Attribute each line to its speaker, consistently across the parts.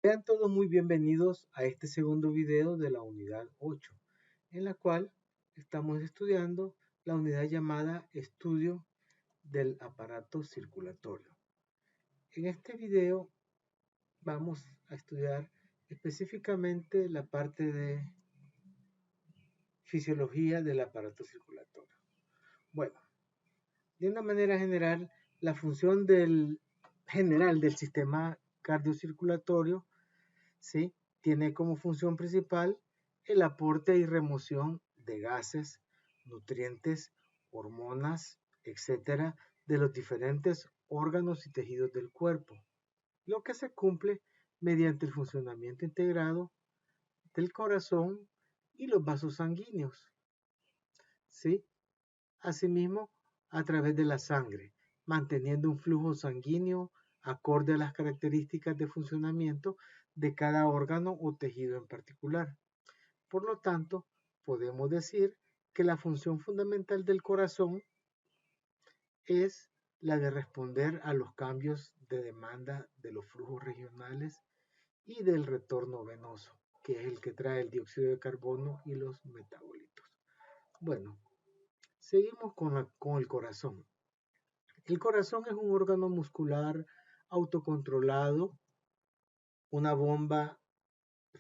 Speaker 1: Sean todos muy bienvenidos a este segundo video de la unidad 8, en la cual estamos estudiando la unidad llamada Estudio del aparato circulatorio. En este video vamos a estudiar específicamente la parte de fisiología del aparato circulatorio. Bueno, de una manera general, la función general del sistema cardiocirculatorio, ¿sí?, tiene como función principal el aporte y remoción de gases, nutrientes, hormonas, etcétera, de los diferentes órganos y tejidos del cuerpo, lo que se cumple mediante el funcionamiento integrado del corazón y los vasos sanguíneos, ¿sí? Asimismo, a través de la sangre, manteniendo un flujo sanguíneo acorde a las características de funcionamiento de cada órgano o tejido en particular. Por lo tanto, podemos decir que la función fundamental del corazón es la de responder a los cambios de demanda de los flujos regionales y del retorno venoso, que es el que trae el dióxido de carbono y los metabolitos. Bueno, seguimos con el corazón. El corazón es un órgano muscular autocontrolado, una bomba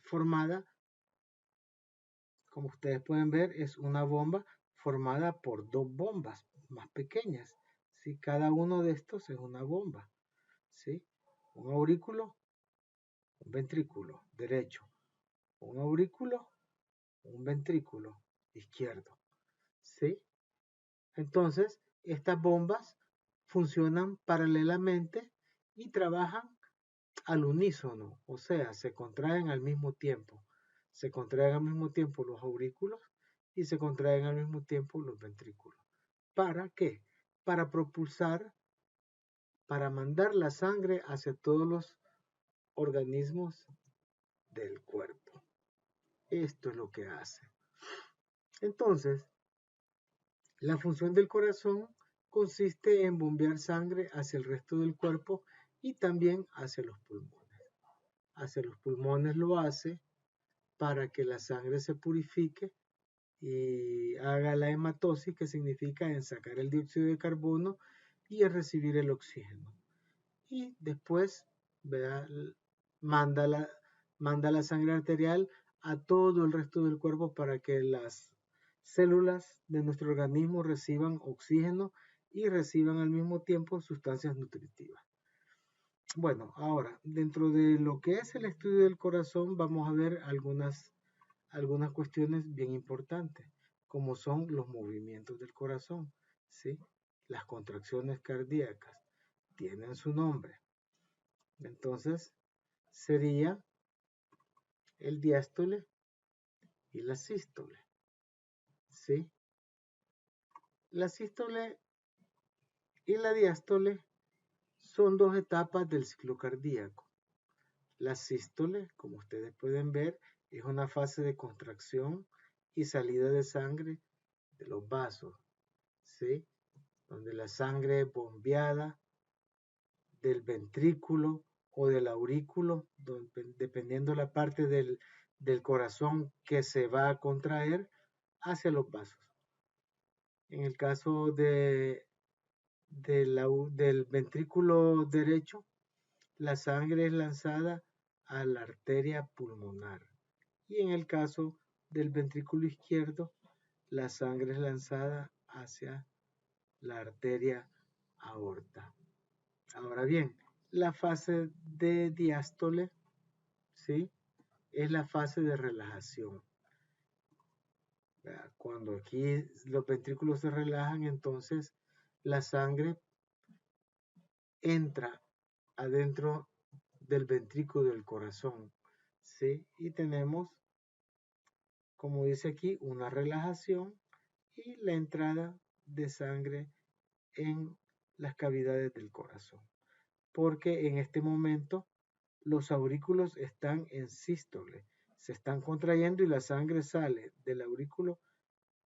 Speaker 1: formada, como ustedes pueden ver, es una bomba formada por dos bombas más pequeñas, ¿sí? Cada uno de estos es una bomba, ¿sí? Un aurículo, un ventrículo derecho, un aurículo, un ventrículo izquierdo, ¿sí? Entonces, estas bombas funcionan paralelamente y trabajan al unísono, o sea, se contraen al mismo tiempo. Se contraen al mismo tiempo los aurículos y se contraen al mismo tiempo los ventrículos. ¿Para qué? Para propulsar, para mandar la sangre hacia todos los organismos del cuerpo. Esto es lo que hace. Entonces, la función del corazón consiste en bombear sangre hacia el resto del cuerpo y también hacia los pulmones. Hacia los pulmones lo hace para que la sangre se purifique y haga la hematosis, que significa en sacar el dióxido de carbono y en recibir el oxígeno. Y después, ¿verdad?, manda la, manda la sangre arterial a todo el resto del cuerpo para que las células de nuestro organismo reciban oxígeno y reciban al mismo tiempo sustancias nutritivas. Bueno, ahora, dentro de lo que es el estudio del corazón, vamos a ver algunas cuestiones bien importantes, como son los movimientos del corazón, ¿sí? Las contracciones cardíacas tienen su nombre. Entonces, sería el diástole y la sístole, ¿sí? La sístole y la diástole son dos etapas del ciclo cardíaco. La sístole, como ustedes pueden ver, es una fase de contracción y salida de sangre de los vasos, ¿sí?, donde la sangre es bombeada del ventrículo o del aurículo, dependiendo la parte del corazón que se va a contraer, hacia los vasos. En el caso del ventrículo derecho, la sangre es lanzada a la arteria pulmonar. Y en el caso del ventrículo izquierdo, la sangre es lanzada hacia la arteria aorta. Ahora bien, la fase de diástole, ¿sí?, es la fase de relajación. Cuando aquí los ventrículos se relajan, entonces la sangre entra adentro del ventrículo del corazón, ¿sí? Y tenemos, como dice aquí, una relajación y la entrada de sangre en las cavidades del corazón, porque en este momento los aurículos están en sístole, se están contrayendo y la sangre sale del aurículo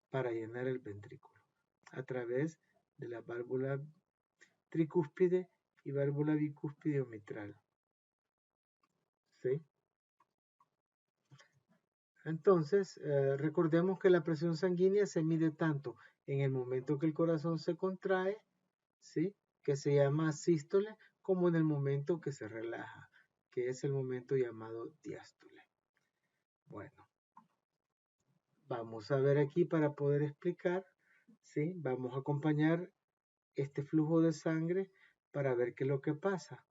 Speaker 1: para llenar el ventrículo a través de la válvula tricúspide y válvula bicúspide o mitral. ¿sí? Entonces, recordemos que la presión sanguínea se mide tanto en el momento que el corazón se contrae, ¿sí? Que se llama sístole, como en el momento que se relaja, que es el momento llamado diástole. Bueno, vamos a ver aquí para poder explicar, ¿sí? Vamos a acompañar este flujo de sangre para ver qué es lo que pasa.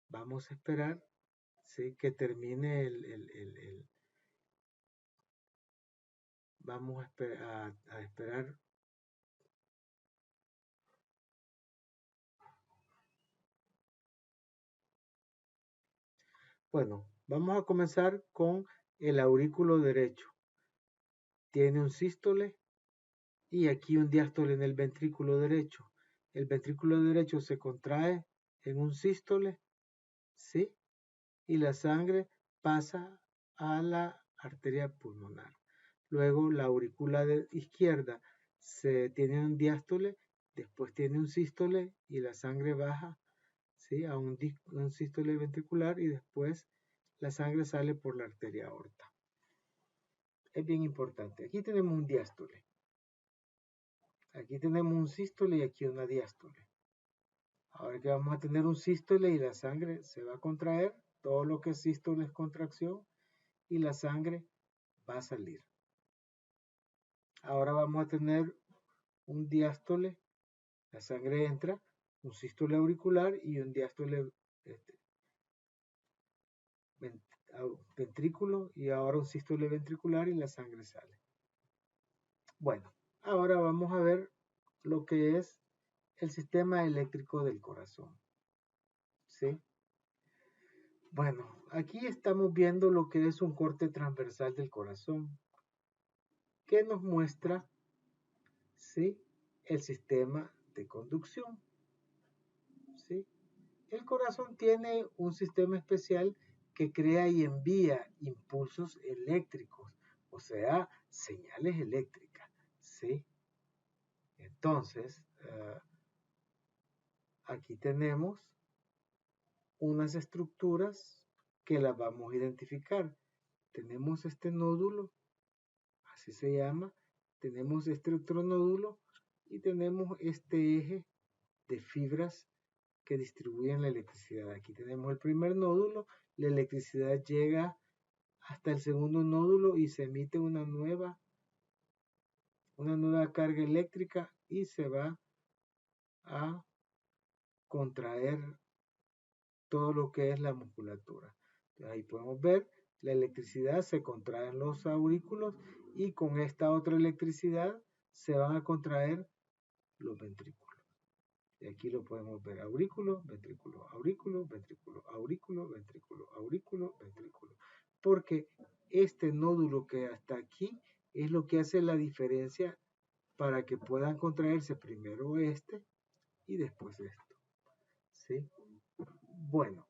Speaker 1: Vamos a esperar, ¿sí? Que termine vamos a esperar. Bueno, vamos a comenzar con el aurículo derecho. Tiene un sístole y aquí un diástole en el ventrículo derecho. El ventrículo derecho se contrae en un sístole, ¿sí? Y la sangre pasa a la arteria pulmonar. Luego la aurícula izquierda tiene un diástole, después tiene un sístole y la sangre baja, ¿sí? A un sístole ventricular y después la sangre sale por la arteria aorta. Es bien importante. Aquí tenemos un diástole. Aquí tenemos un sístole y aquí una diástole. Ahora que vamos a tener un sístole y la sangre se va a contraer, todo lo que es sístole es contracción y la sangre va a salir. Ahora vamos a tener un diástole, la sangre entra, un sístole auricular y un diástole ventrículo y ahora un sístole ventricular y la sangre sale. Bueno, ahora vamos a ver lo que es el sistema eléctrico del corazón. ¿Sí? Bueno, aquí estamos viendo lo que es un corte transversal del corazón, que nos muestra, ¿sí?, el sistema de conducción. ¿Sí? El corazón tiene un sistema especial que crea y envía impulsos eléctricos, o sea, señales eléctricas. ¿Sí? Entonces, aquí tenemos unas estructuras que las vamos a identificar. Tenemos este nódulo, así se llama, tenemos este otro nódulo y tenemos este eje de fibras que distribuyen la electricidad. Aquí tenemos el primer nódulo, la electricidad llega hasta el segundo nódulo y se emite una nueva carga eléctrica y se va a contraer todo lo que es la musculatura. Entonces, ahí podemos ver la electricidad se contrae en los aurículos y con esta otra electricidad se van a contraer los ventrículos. Y aquí lo podemos ver: aurículo, ventrículo, aurículo, ventrículo, aurículo, ventrículo, aurículo, ventrículo. Porque este nódulo que hasta aquí es lo que hace la diferencia para que puedan contraerse primero este y después esto. ¿Sí? Bueno,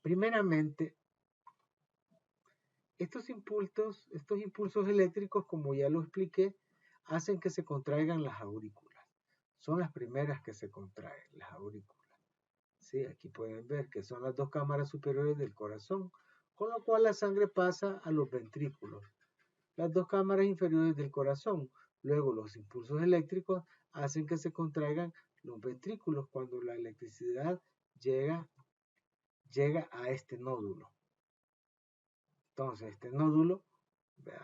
Speaker 1: primeramente, estos impulsos eléctricos, como ya lo expliqué, hacen que se contraigan las aurículas. Son las primeras que se contraen, las aurículas. ¿Sí? Aquí pueden ver que son las dos cámaras superiores del corazón, con lo cual la sangre pasa a los ventrículos. Las dos cámaras inferiores del corazón. Luego los impulsos eléctricos hacen que se contraigan los ventrículos cuando la electricidad llega a este nódulo. Entonces este nódulo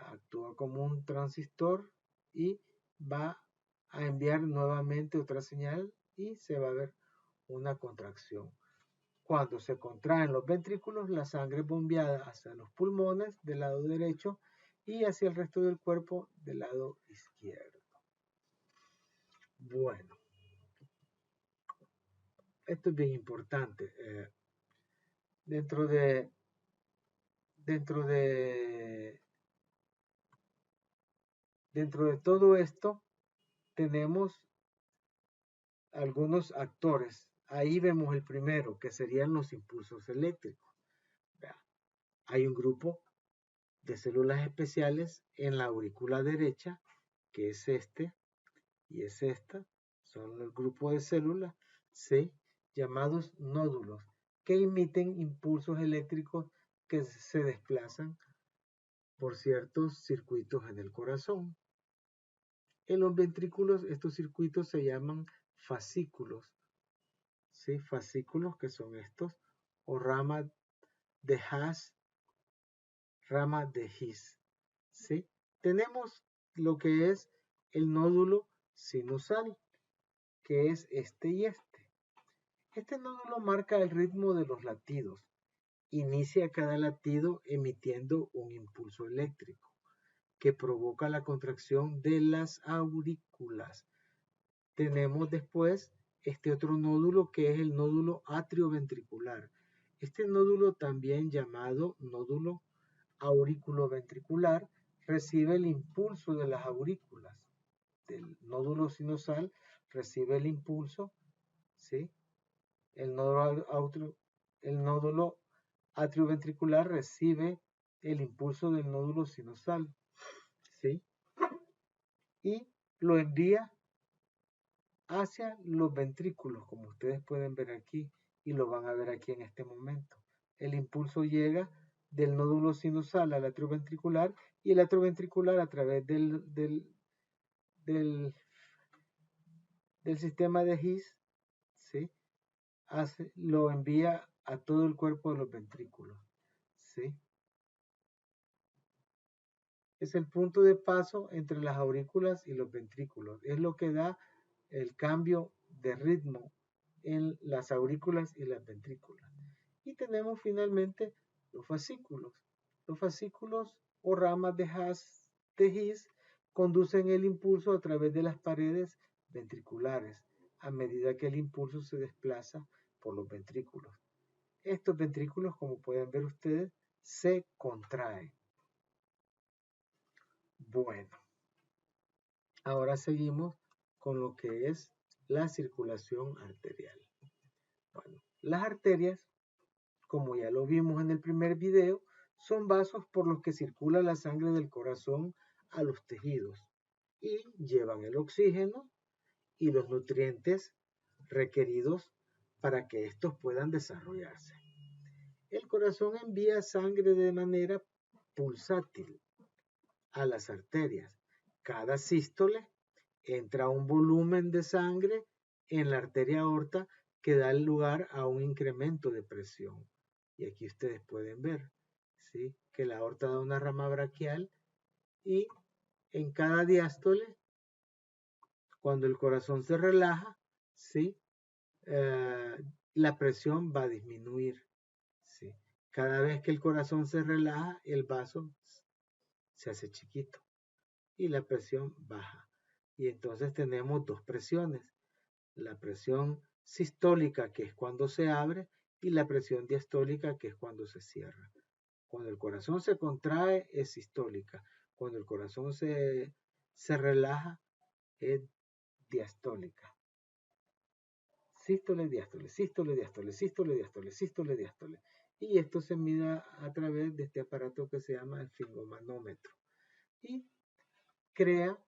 Speaker 1: actúa como un transistor y va a enviar nuevamente otra señal y se va a ver una contracción. Cuando se contraen los ventrículos, la sangre es bombeada hacia los pulmones del lado derecho y hacia el resto del cuerpo del lado izquierdo. Bueno, esto es bien importante. Dentro de todo esto tenemos algunos actores. Ahí vemos el primero, que serían los impulsos eléctricos. Hay un grupo de células especiales en la aurícula derecha, que es este y es esta. Son el grupo de células, ¿sí?, llamados nódulos. que emiten impulsos eléctricos que se desplazan por ciertos circuitos en el corazón. En los ventrículos estos circuitos se llaman fascículos, ¿sí? Fascículos que son estos, o ramas de Haas, ramas de His, ¿sí? Tenemos lo que es el nódulo sinusal, que es este y este. Este nódulo marca el ritmo de los latidos. Inicia cada latido emitiendo un impulso eléctrico que provoca la contracción de las aurículas. Tenemos después este otro nódulo que es el nódulo atrioventricular. Este nódulo, también llamado nódulo auriculoventricular, recibe el impulso de las aurículas. Del nódulo sinusal recibe el impulso, ¿sí? El nódulo atrioventricular recibe el impulso del nódulo sinusal, ¿sí? Y lo envía hacia los ventrículos, como ustedes pueden ver aquí, y lo van a ver aquí en este momento. El impulso llega del nódulo sinusal al atrioventricular, y el atrioventricular, a través del sistema de His, ¿sí? Lo envía a todo el cuerpo de los ventrículos, ¿sí? Es el punto de paso entre las aurículas y los ventrículos. Es lo que da el cambio de ritmo en las aurículas y las ventrículas. Y tenemos finalmente los fascículos. Los fascículos o ramas de His conducen el impulso a través de las paredes ventriculares a medida que el impulso se desplaza por los ventrículos. Estos ventrículos, como pueden ver ustedes, se contraen. Bueno, ahora seguimos con lo que es la circulación arterial. Bueno, las arterias, como ya lo vimos en el primer video, son vasos por los que circula la sangre del corazón a los tejidos y llevan el oxígeno y los nutrientes requeridos para que estos puedan desarrollarse. El corazón envía sangre de manera pulsátil a las arterias. Cada sístole entra un volumen de sangre en la arteria aorta que da lugar a un incremento de presión. Y aquí ustedes pueden ver, ¿sí?, que la aorta da una rama braquial, y en cada diástole, cuando el corazón se relaja, ¿sí?, la presión va a disminuir, ¿sí? Cada vez que el corazón se relaja, el vaso se hace chiquito y la presión baja. Y entonces tenemos dos presiones: la presión sistólica, que es cuando se abre, y la presión diastólica, que es cuando se cierra. Cuando el corazón se contrae es sistólica, cuando el corazón se relaja es diastólica. Sístole, diástole, sístole, diástole, sístole, diástole, sístole, diástole. Y esto se mide a través de este aparato que se llama el sfingomanómetro. Y crea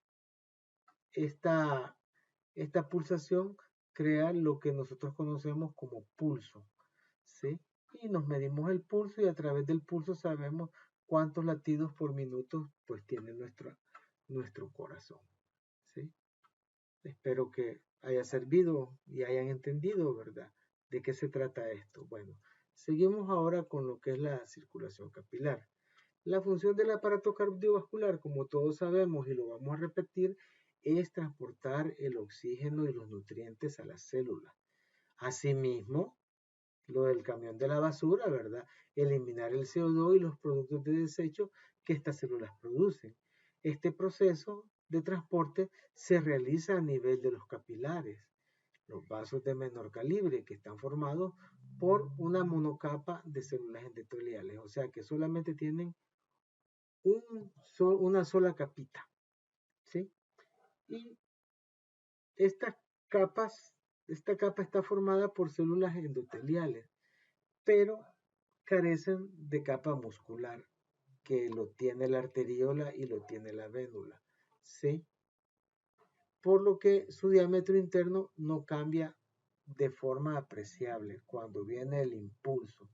Speaker 1: esta pulsación, crea lo que nosotros conocemos como pulso, ¿sí? Y nos medimos el pulso, y a través del pulso sabemos cuántos latidos por minuto pues tiene nuestro corazón, ¿sí? Espero que haya servido y hayan entendido, ¿verdad?, de qué se trata esto. Bueno, seguimos ahora con lo que es la circulación capilar. La función del aparato cardiovascular, como todos sabemos y lo vamos a repetir, es transportar el oxígeno y los nutrientes a las células. Asimismo, lo del camión de la basura, ¿verdad?, eliminar el CO2 y los productos de desecho que estas células producen. Este proceso de transporte se realiza a nivel de los capilares, los vasos de menor calibre, que están formados por una monocapa de células endoteliales, o sea que solamente tienen una sola capita, ¿sí? Y esta capa está formada por células endoteliales, pero carecen de capa muscular, que lo tiene la arteriola y lo tiene la vénula, ¿sí? Por lo que su diámetro interno no cambia de forma apreciable cuando viene el impulso,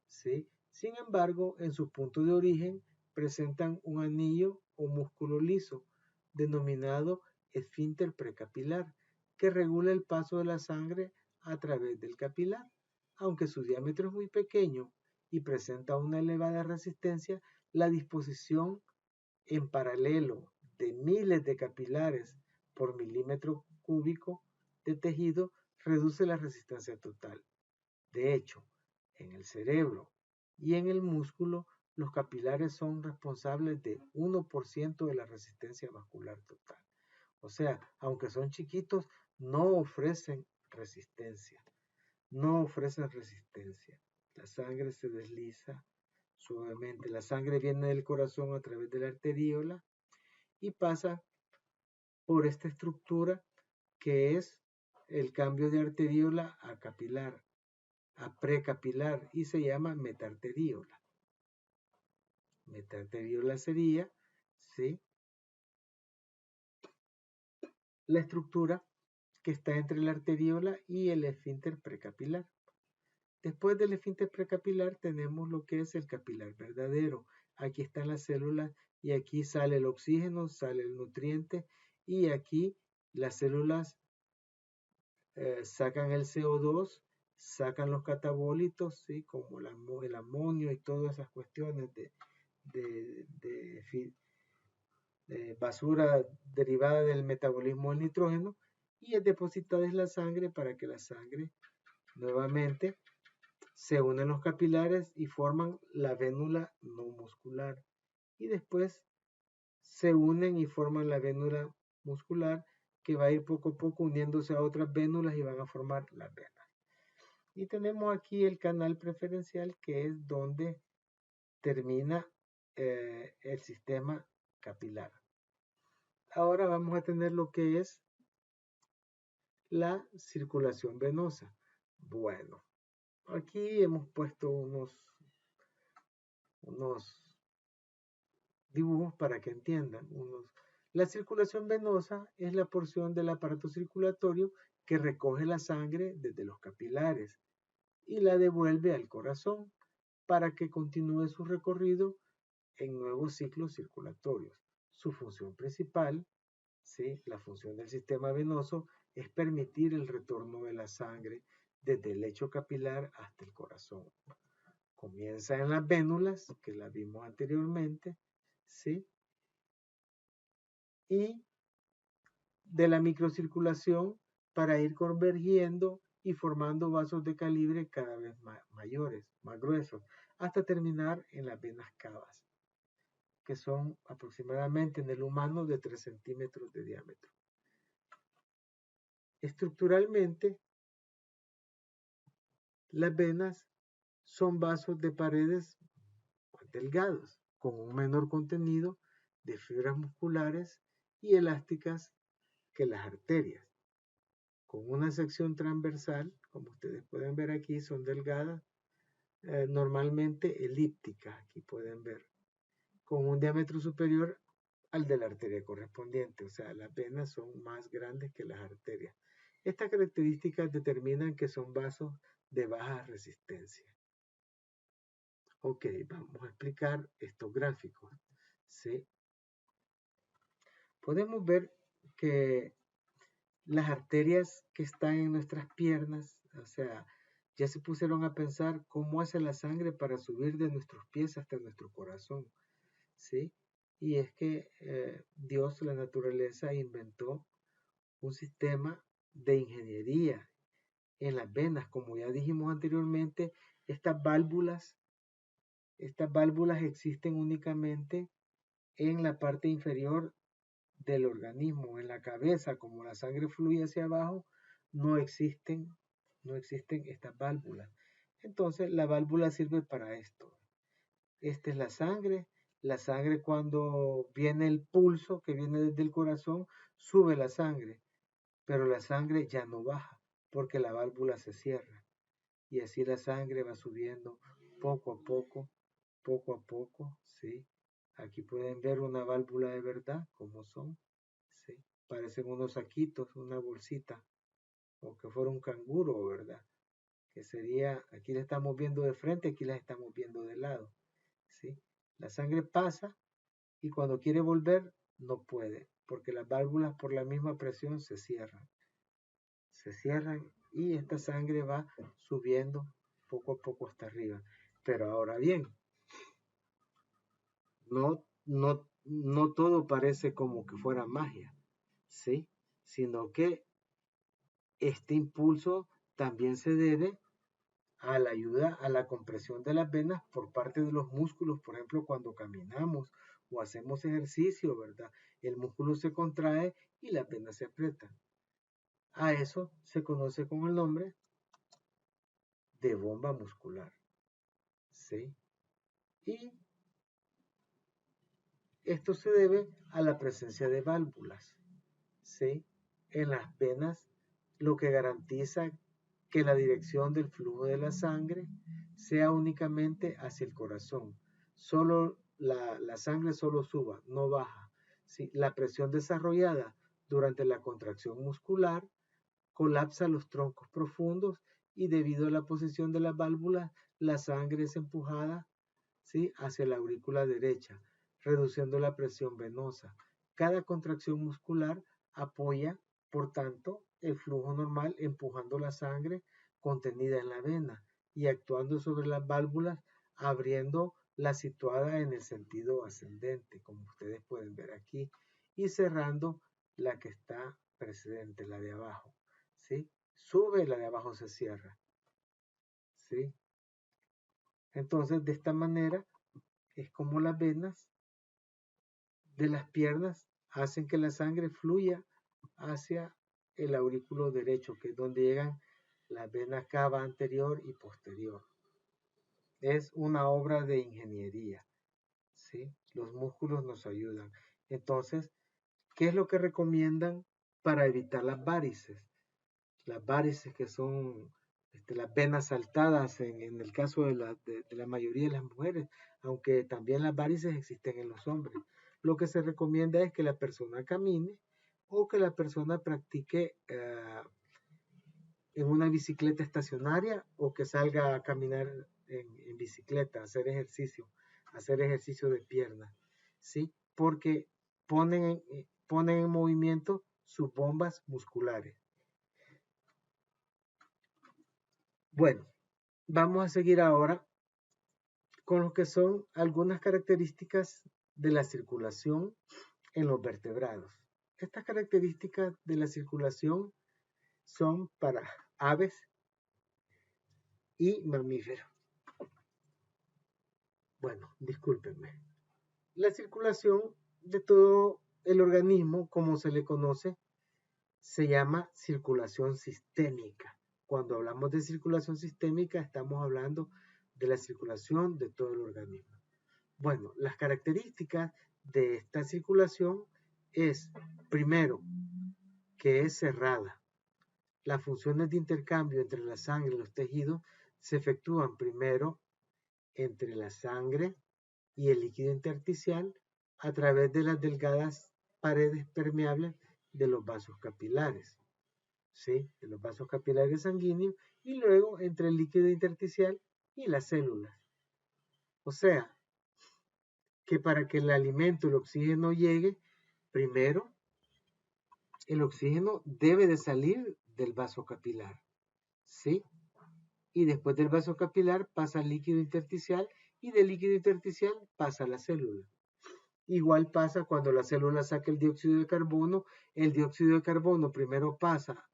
Speaker 1: ¿sí? Sin embargo, en su punto de origen presentan un anillo o músculo liso, denominado esfínter precapilar, que regula el paso de la sangre a través del capilar. Aunque su diámetro es muy pequeño y presenta una elevada resistencia, la disposición en paralelo de miles de capilares por milímetro cúbico de tejido reduce la resistencia total. De hecho, en el cerebro y en el músculo, los capilares son responsables de 1% de la resistencia vascular total. O sea, aunque son chiquitos, no ofrecen resistencia. No ofrecen resistencia. La sangre se desliza suavemente. La sangre viene del corazón a través de la arteríola y pasa por esta estructura que es el cambio de arteríola a capilar, a precapilar, y se llama metarteríola. Metarteríola sería, ¿sí?, la estructura que está entre la arteríola y el esfínter precapilar. Después del esfínter precapilar tenemos lo que es el capilar verdadero. Aquí están las células y aquí sale el oxígeno, sale el nutriente y aquí las células sacan el CO2, sacan los catabolitos, ¿sí?, como el amonio y todas esas cuestiones de basura derivada del metabolismo del nitrógeno, y es depositada en la sangre para que la sangre nuevamente se unen los capilares y forman la vénula no muscular. Y después se unen y forman la vénula muscular, que va a ir poco a poco uniéndose a otras vénulas y van a formar las venas. Y tenemos aquí el canal preferencial, que es donde termina el sistema capilar. Ahora vamos a tener lo que es la circulación venosa. Bueno, aquí hemos puesto unos dibujos para que entiendan. La circulación venosa es la porción del aparato circulatorio que recoge la sangre desde los capilares y la devuelve al corazón para que continúe su recorrido en nuevos ciclos circulatorios. Su función principal, ¿sí?, la función del sistema venoso, es permitir el retorno de la sangre desde el lecho capilar hasta el corazón. Comienza en las vénulas, que las vimos anteriormente, ¿sí?, y de la microcirculación para ir convergiendo y formando vasos de calibre cada vez mayores, más gruesos, hasta terminar en las venas cavas, que son aproximadamente en el humano de 3 centímetros de diámetro. Estructuralmente, las venas son vasos de paredes más delgados, con un menor contenido de fibras musculares y elásticas que las arterias, con una sección transversal, como ustedes pueden ver aquí, son delgadas, normalmente elípticas, aquí pueden ver, con un diámetro superior al de la arteria correspondiente, o sea, las venas son más grandes que las arterias. Estas características determinan que son vasos de baja resistencia. Ok, vamos a explicar estos gráficos, ¿sí? Podemos ver que las arterias que están en nuestras piernas, o sea, ya se pusieron a pensar cómo hace la sangre para subir de nuestros pies hasta nuestro corazón, ¿sí? Y es que Dios, la naturaleza, inventó un sistema de ingeniería en las venas. Como ya dijimos anteriormente, estas válvulas existen únicamente en la parte inferior del organismo, en la cabeza. Como la sangre fluye hacia abajo, no existen estas válvulas. Entonces, la válvula sirve para esto. Esta es la sangre. La sangre, cuando viene el pulso que viene desde el corazón, sube la sangre, pero la sangre ya no baja porque la válvula se cierra. Y así la sangre va subiendo poco a poco, ¿sí? Aquí pueden ver una válvula de verdad, como son, ¿sí? Parecen unos saquitos, una bolsita. o que fuera un canguro, ¿verdad? Que sería, aquí la estamos viendo de frente, aquí la estamos viendo de lado, ¿sí? La sangre pasa y cuando quiere volver no puede, porque las válvulas por la misma presión se cierran y esta sangre va subiendo poco a poco hasta arriba. Pero ahora bien, no todo parece como que fuera magia, ¿sí? Sino que este impulso también se debe a la ayuda a la compresión de las venas por parte de los músculos, por ejemplo, cuando caminamos o hacemos ejercicio, ¿verdad? El músculo se contrae y las venas se aprietan. A eso se conoce con el nombre de bomba muscular, ¿sí? Y esto se debe a la presencia de válvulas, ¿sí? En las venas, lo que garantiza que la dirección del flujo de la sangre sea únicamente hacia el corazón. Solo la sangre solo suba, no baja. ¿Sí? La presión desarrollada durante la contracción muscular colapsa los troncos profundos y debido a la posición de las válvulas, la sangre es empujada, ¿sí?, hacia la aurícula derecha, reduciendo la presión venosa. Cada contracción muscular apoya, por tanto, el flujo normal empujando la sangre contenida en la vena y actuando sobre las válvulas, abriendo la situada en el sentido ascendente, como ustedes pueden ver aquí, y cerrando la que está precedente, la de abajo. ¿Sí? Sube, la de abajo se cierra. ¿Sí? Entonces, de esta manera, es como las venas de las piernas hacen que la sangre fluya hacia el aurículo derecho, que es donde llegan las venas cava anterior y posterior. Es una obra de ingeniería, ¿sí? Los músculos nos ayudan. Entonces, ¿qué es lo que recomiendan para evitar las varices? Las varices que son las venas saltadas en el caso de la mayoría de las mujeres, aunque también las varices existen en los hombres. Lo que se recomienda es que la persona camine o que la persona practique en una bicicleta estacionaria o que salga a caminar en bicicleta, hacer ejercicio de piernas, ¿sí? Porque ponen en movimiento sus bombas musculares. Bueno, vamos a seguir ahora con lo que son algunas características de la circulación en los vertebrados. Estas características de la circulación son para aves y mamíferos. Bueno, discúlpenme. La circulación de todo el organismo, como se le conoce, se llama circulación sistémica. Cuando hablamos de circulación sistémica, estamos hablando de la circulación de todo el organismo. Bueno, las características de esta circulación es, primero, que es cerrada. Las funciones de intercambio entre la sangre y los tejidos se efectúan primero entre la sangre y el líquido intersticial a través de las delgadas paredes permeables de los vasos capilares, ¿sí? De los vasos capilares sanguíneos, y luego entre el líquido intersticial y las células. O sea, que para que el alimento, el oxígeno llegue, primero el oxígeno debe de salir del vaso capilar, ¿sí? Y después del vaso capilar pasa al líquido intersticial y del líquido intersticial pasa a la célula. Igual pasa cuando la célula saca el dióxido de carbono primero pasa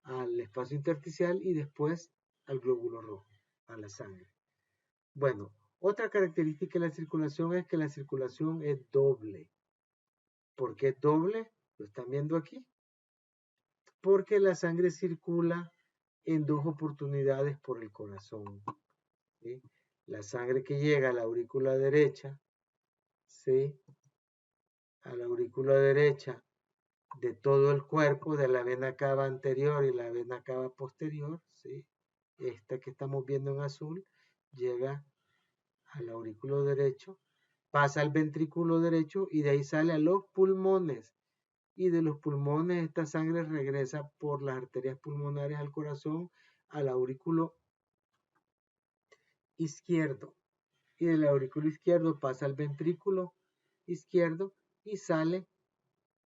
Speaker 1: al espacio intersticial y después al glóbulo rojo, a la sangre. Bueno, otra característica de la circulación es que la circulación es doble. ¿Por qué es doble? Lo están viendo aquí. Porque la sangre circula en dos oportunidades por el corazón. ¿Sí? La sangre que llega a la aurícula derecha, ¿sí?, a la aurícula derecha de todo el cuerpo, de la vena cava anterior y la vena cava posterior, ¿sí?, esta que estamos viendo en azul, llega al aurículo derecho, pasa al ventrículo derecho y de ahí sale a los pulmones. y de los pulmones esta sangre regresa por las arterias pulmonares al corazón, al aurículo izquierdo, y del aurículo izquierdo pasa al ventrículo izquierdo y sale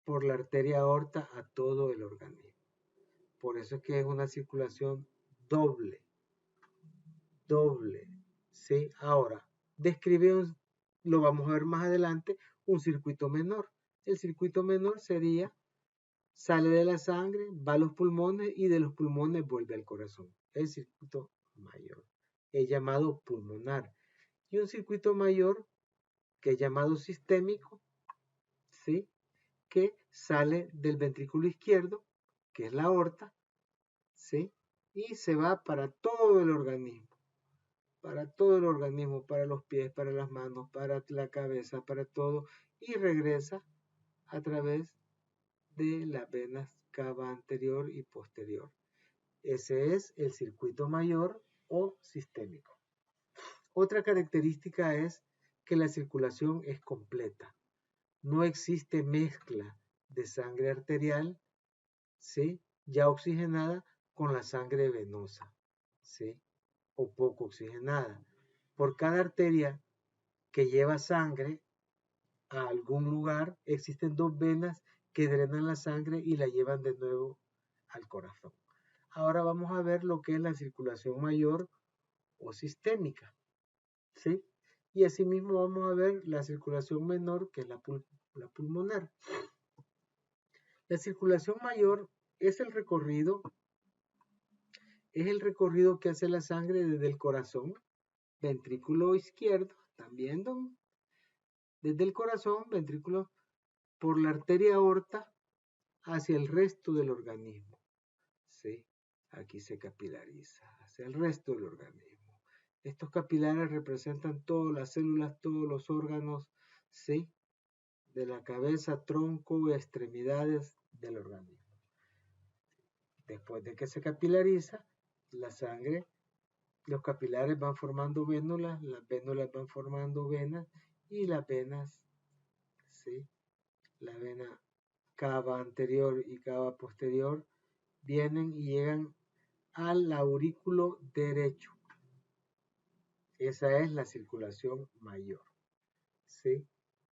Speaker 1: por la arteria aorta a todo el organismo. Por eso es que es una circulación doble, ¿sí? Ahora, lo vamos a ver más adelante, un circuito menor. El circuito menor sería, sale de la sangre, va a los pulmones y de los pulmones vuelve al corazón. El circuito mayor es llamado pulmonar. Y un circuito mayor, que es llamado sistémico, ¿sí? Que sale del ventrículo izquierdo, que es la aorta, ¿sí? Y se va para todo el organismo, para los pies, para las manos, para la cabeza, para todo, y regresa a través de las venas cava anterior y posterior. Ese es el circuito mayor o sistémico. Otra característica es que la circulación es completa. No existe mezcla de sangre arterial, ¿sí? Ya oxigenada con la sangre venosa, ¿sí? O poco oxigenada. Por cada arteria que lleva sangre a algún lugar, existen dos venas que drenan la sangre y la llevan de nuevo al corazón. Ahora vamos a ver lo que es la circulación mayor o sistémica, ¿sí? Y asimismo vamos a ver la circulación menor, que es la pulmonar. La circulación mayor es el recorrido que hace la sangre desde el corazón, ventrículo izquierdo, ¿están viendo? Desde el corazón, ventrículo, por la arteria aorta hacia el resto del organismo, ¿sí? Aquí se capilariza hacia el resto del organismo. Estos capilares representan todas las células, todos los órganos, ¿sí? De la cabeza, tronco y extremidades del organismo. Después de que se capilariza, la sangre, los capilares van formando vénulas, las vénulas van formando venas y las venas, ¿sí? La vena cava anterior y cava posterior vienen y llegan al aurículo derecho. Esa es la circulación mayor, ¿sí?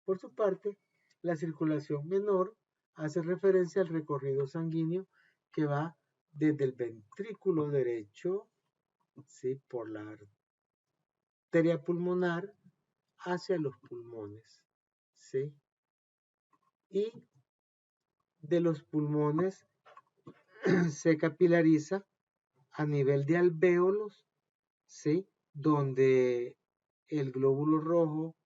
Speaker 1: Por su parte, la circulación menor hace referencia al recorrido sanguíneo que va desde el ventrículo derecho, ¿sí? Por la arteria pulmonar hacia los pulmones, ¿sí? Y de los pulmones se capilariza a nivel de alvéolos, ¿sí? Donde el glóbulo rojo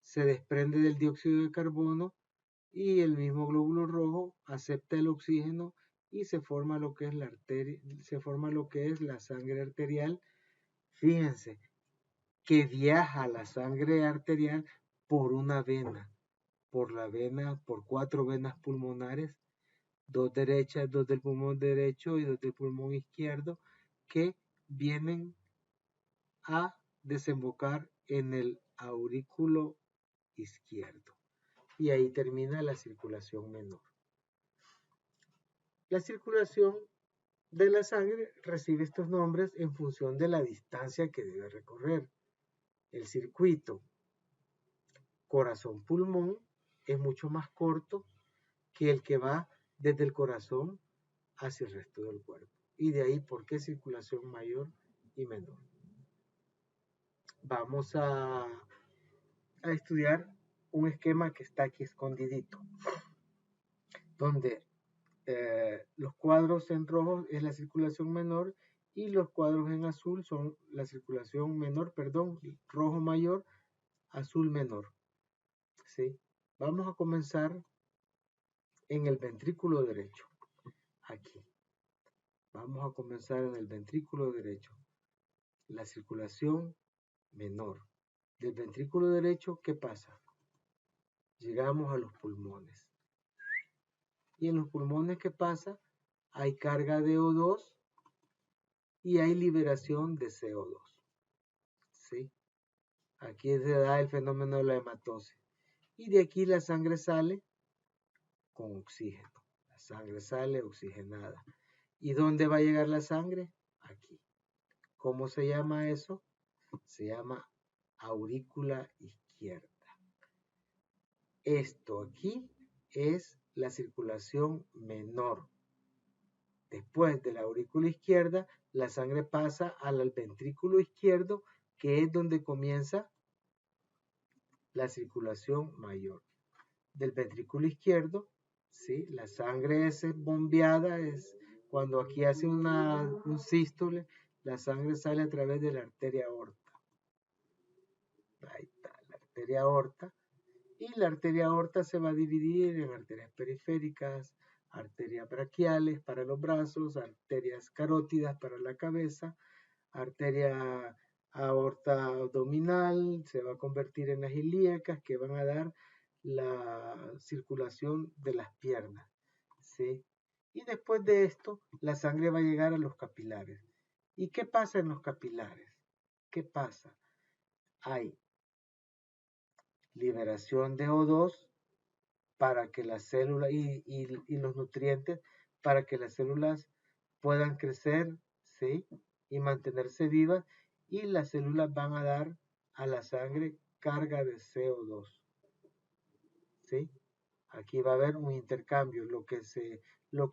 Speaker 1: se desprende del dióxido de carbono y el mismo glóbulo rojo acepta el oxígeno y se forma lo que es la arteria, se forma lo que es la sangre arterial. Fíjense que viaja la sangre arterial por una vena, por 4 venas pulmonares, 2 derechas, 2 del pulmón derecho y 2 del pulmón izquierdo, que vienen a desembocar en el aurículo izquierdo. Y ahí termina la circulación menor. La circulación de la sangre recibe estos nombres en función de la distancia que debe recorrer. El circuito corazón-pulmón es mucho más corto que el que va desde el corazón hacia el resto del cuerpo. Y de ahí por qué circulación mayor y menor. Vamos a estudiar un esquema que está aquí escondidito, donde los cuadros en rojo es la circulación menor y los cuadros en azul son la circulación menor, perdón, rojo mayor, azul menor. ¿Sí? Vamos a comenzar en el ventrículo derecho, aquí. Vamos a comenzar en el ventrículo derecho, la circulación menor. Del ventrículo derecho, ¿qué pasa? Llegamos a los pulmones. Y en los pulmones, ¿qué pasa? Hay carga de O2 y hay liberación de CO2. ¿Sí? Aquí se da el fenómeno de la hematosis. Y de aquí la sangre sale con oxígeno. La sangre sale oxigenada. ¿Y dónde va a llegar la sangre? Aquí. ¿Cómo se llama eso? Se llama aurícula izquierda. Esto aquí es la circulación menor. Después de la aurícula izquierda, la sangre pasa al ventrículo izquierdo, que es donde comienza la circulación mayor. Del ventrículo izquierdo, ¿sí? La sangre es bombeada, es cuando aquí hace un sístole, la sangre sale a través de la arteria aorta. Ahí está, la arteria aorta. Y la arteria aorta se va a dividir en arterias periféricas, arterias braquiales para los brazos, arterias carótidas para la cabeza, arteria aorta abdominal, se va a convertir en las ilíacas que van a dar la circulación de las piernas, ¿sí? Y después de esto, la sangre va a llegar a los capilares. ¿Y qué pasa en los capilares? ¿Qué pasa? Hay liberación de O2 para que las células y los nutrientes para que las células puedan crecer, ¿sí? Y mantenerse vivas, y las células van a dar a la sangre carga de CO2, ¿sí? Aquí va a haber un intercambio, lo que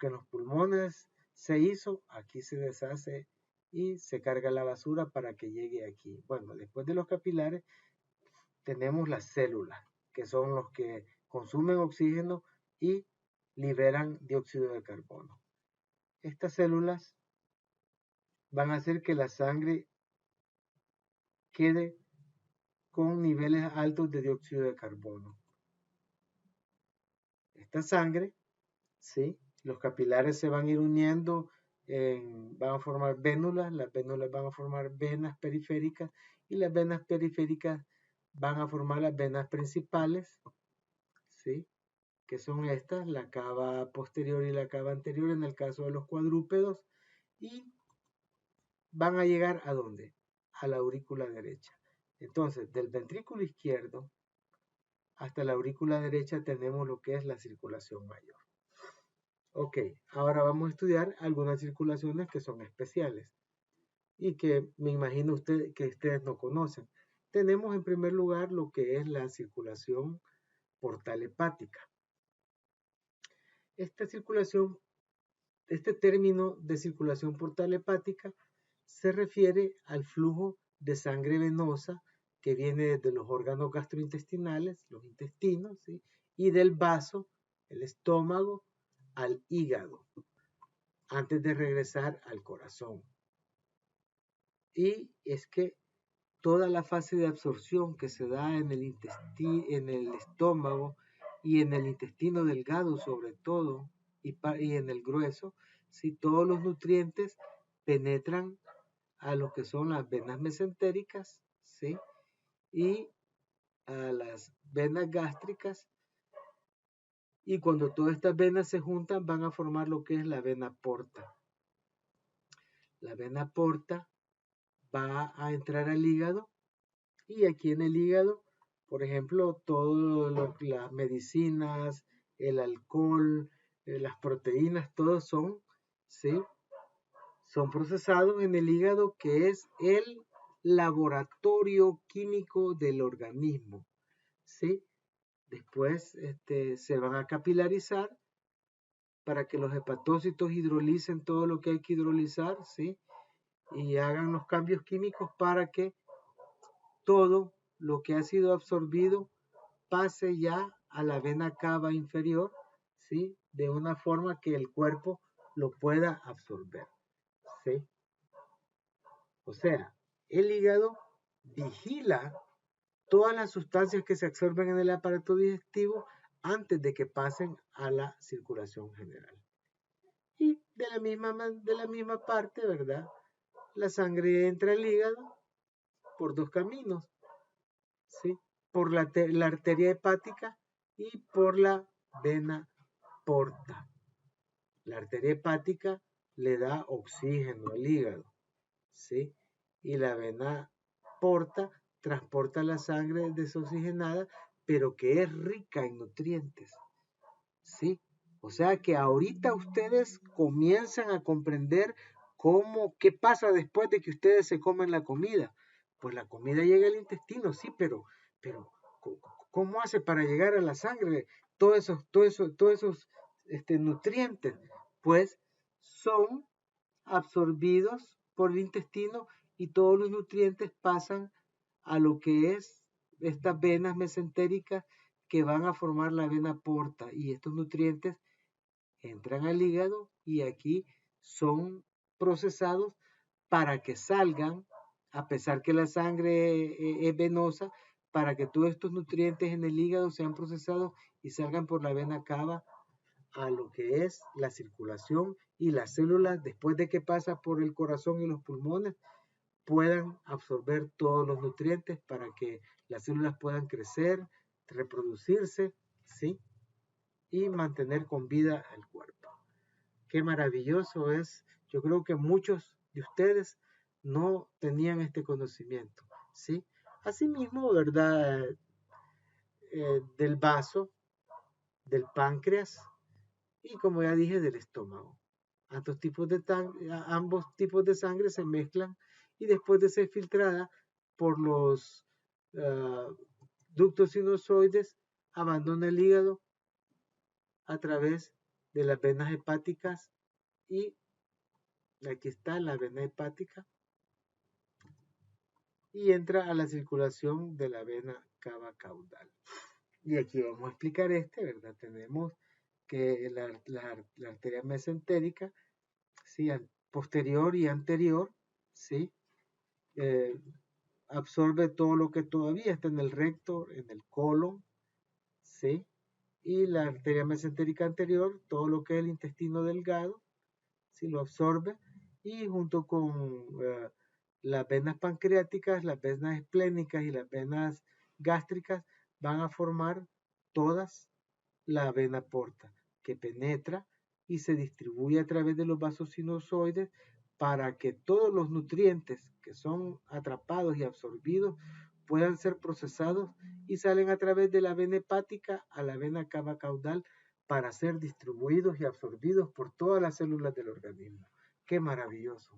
Speaker 1: en los pulmones se hizo, aquí se deshace y se carga la basura para que llegue aquí. Bueno, después de los capilares tenemos las células, que son los que consumen oxígeno y liberan dióxido de carbono. Estas células van a hacer que la sangre quede con niveles altos de dióxido de carbono. Esta sangre, ¿sí? Los capilares se van a ir uniendo, van a formar vénulas, las vénulas van a formar venas periféricas y las venas periféricas van a formar las venas principales, ¿sí? Que son estas, la cava posterior y la cava anterior en el caso de los cuadrúpedos, y van a llegar ¿a dónde? A la aurícula derecha. Entonces, del ventrículo izquierdo hasta la aurícula derecha tenemos lo que es la circulación mayor. Ok, ahora vamos a estudiar algunas circulaciones que son especiales y que me imagino que ustedes no conocen. Tenemos en primer lugar lo que es la circulación portal hepática. Esta circulación, este término de circulación portal hepática se refiere al flujo de sangre venosa que viene desde los órganos gastrointestinales, los intestinos, ¿sí? Y del vaso, el estómago, al hígado, antes de regresar al corazón. Y es que toda la fase de absorción que se da en el estómago y en el intestino delgado sobre todo, y en el grueso, si todos los nutrientes penetran a lo que son las venas mesentéricas, ¿sí? Y a las venas gástricas, y cuando todas estas venas se juntan van a formar lo que es la vena porta. La vena porta va a entrar al hígado, y aquí en el hígado, por ejemplo, todas las medicinas, el alcohol, las proteínas, todos son, ¿sí? Son procesados en el hígado, que es el laboratorio químico del organismo, ¿sí? Después se van a capilarizar para que los hepatócitos hidrolicen todo lo que hay que hidrolizar, ¿sí? Y hagan los cambios químicos para que todo lo que ha sido absorbido pase ya a la vena cava inferior, ¿sí? De una forma que el cuerpo lo pueda absorber, ¿sí? O sea, el hígado vigila todas las sustancias que se absorben en el aparato digestivo antes de que pasen a la circulación general. Y de la misma parte, ¿verdad? La sangre entra al hígado por dos caminos, ¿sí? Por la arteria hepática y por la vena porta. La arteria hepática le da oxígeno al hígado, ¿sí? Y la vena porta transporta la sangre desoxigenada, pero que es rica en nutrientes, ¿sí? O sea que ahorita ustedes comienzan a comprender qué pasa después de que ustedes se comen la comida. Pues la comida llega al intestino, sí, pero ¿cómo hace para llegar a la sangre? Todos esos nutrientes, pues son absorbidos por el intestino y todos los nutrientes pasan a lo que es estas venas mesentéricas que van a formar la vena porta, y estos nutrientes entran al hígado y aquí son procesados para que salgan, a pesar que la sangre es venosa, para que todos estos nutrientes en el hígado sean procesados y salgan por la vena cava a lo que es la circulación, y las células, después de que pasa por el corazón y los pulmones, puedan absorber todos los nutrientes para que las células puedan crecer, reproducirse, ¿sí? Y mantener con vida el cuerpo. Qué maravilloso es. Yo creo que muchos de ustedes no tenían este conocimiento, ¿sí? Asimismo, ¿verdad? Del vaso, del páncreas y, como ya dije, del estómago. Ambos tipos de sangre se mezclan y, después de ser filtrada por los ductos sinusoides, abandona el hígado a través de las venas hepáticas, y aquí está la vena hepática, y entra a la circulación de la vena cava caudal. Y aquí vamos a explicar ¿verdad? Tenemos que la arteria mesentérica, ¿sí? Posterior y anterior, ¿sí? Absorbe todo lo que todavía está en el recto, en el colon, ¿sí? Y la arteria mesentérica anterior, todo lo que es el intestino delgado, ¿sí? Lo absorbe, y junto con las venas pancreáticas, las venas esplénicas y las venas gástricas van a formar todas la vena porta, que penetra y se distribuye a través de los vasos sinusoides para que todos los nutrientes que son atrapados y absorbidos puedan ser procesados y salen a través de la vena hepática a la vena cava caudal para ser distribuidos y absorbidos por todas las células del organismo. ¡Qué maravilloso!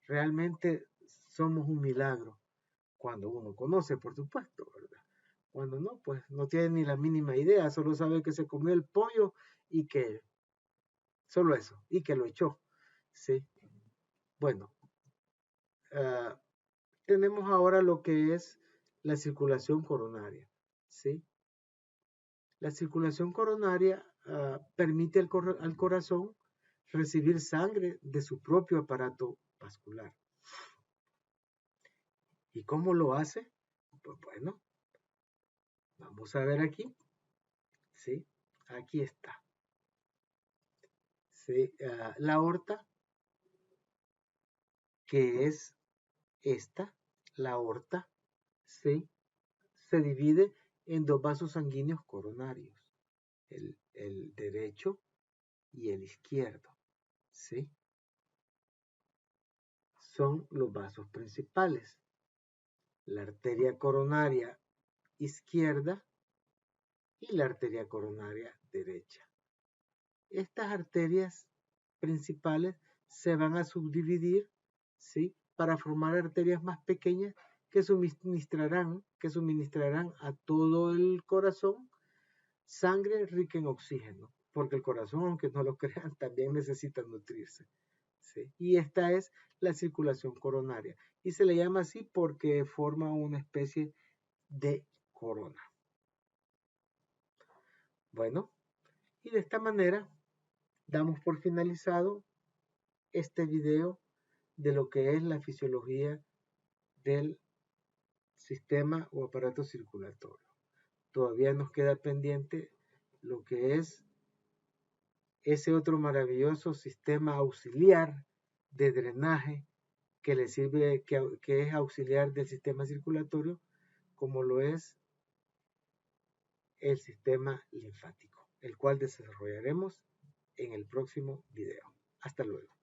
Speaker 1: Realmente somos un milagro cuando uno conoce, por supuesto, ¿verdad? Cuando no, pues no tiene ni la mínima idea, solo sabe que se comió el pollo y que solo eso, y que lo echó, ¿sí? Bueno, tenemos ahora lo que es la circulación coronaria, ¿sí? La circulación coronaria permite al corazón recibir sangre de su propio aparato vascular. ¿Y cómo lo hace? Pues bueno, vamos a ver aquí, ¿sí? Aquí está. ¿Sí? La aorta, que es esta, la aorta, ¿sí? Se divide en dos vasos sanguíneos coronarios, el derecho y el izquierdo, ¿sí? Son los vasos principales. La arteria coronaria izquierda y la arteria coronaria derecha. Estas arterias principales se van a subdividir, ¿sí? Para formar arterias más pequeñas que suministrarán a todo el corazón sangre rica en oxígeno, porque el corazón, aunque no lo crean, también necesita nutrirse, ¿sí? Y esta es la circulación coronaria, y se le llama así porque forma una especie de corona. Bueno, y de esta manera damos por finalizado este video de lo que es la fisiología del sistema o aparato circulatorio. Todavía nos queda pendiente lo que es ese otro maravilloso sistema auxiliar de drenaje que le sirve, que es auxiliar del sistema circulatorio, como lo es el sistema linfático, el cual desarrollaremos en el próximo video. Hasta luego.